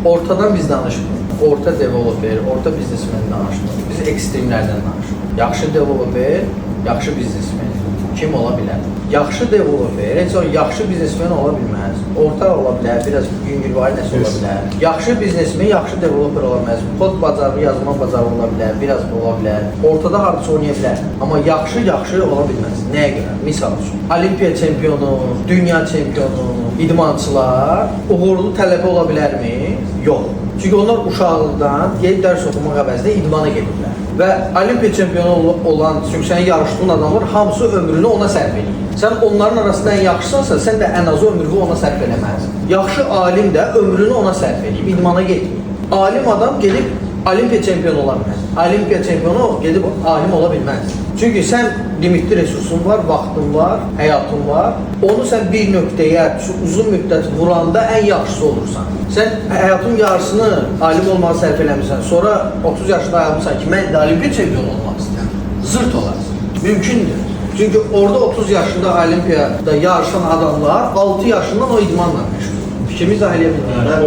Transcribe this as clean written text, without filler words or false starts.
Ortadan biz danışmırıq. Orta developer, orta biznesmen danışmırıq. Biz ekstremlərdən danışırıq. Yaxşı developer, yaxşı biznesmen kim ola bilər? Yaxşı developer, heç o yaxşı biznesmen ola bilməz. Orta ola bilər, biraz yüngülvari nəsə ola bilər. Yaxşı biznesmen, yaxşı developer ola bilməz. Kod bacarığı, yazma bacarığı ola bilər, biraz ola bilər. Ortada hardasa oynaya bilər. Amma yaxşı ola bilməz. Nəyə görə? Misal üçün, Olimpiya çempionu, dünya çempionu, idmançılar uğurlu tələbə ola bilərmi? Yox. Çünki onlar uşaqlıqdan gedib dərs oxumaq əvəzində idmana gediblər. Və Olimpiya çempionu olan, çünki sənin yarışdığın adamlar hamısı ömrünü ona sərf edir. Sən onların arasında ən yaxşısansa, sən də ən azı ömrünü ona sərf eləməlisən. Yaxşı alim də ömrünü ona sərf edib, idmana getmir. Alim adam gedib Olimpiya çempionu ola bilməz. Olimpiya çempionu gedib alim ola bilməz. Çünki sən limitli resursun var, vaxtın var, həyatın var. Onu sən bir nöqtəyə uzun müddət vuranda ən yaxşısı olursan. Sən həyatın yarısını alim olmağa sərf eləmirsən, sonra 30 yaşında ayılmışsan ki, mən də Olimpiya çempionu olmaq istəyirəm. Zırt olarsın. Mümkündür. Çünki orada 30 yaşında Olimpiyada yarışan adamlar 6 yaşından o idmanla məşğul. Fikrimi izah eləyə bilmirəm.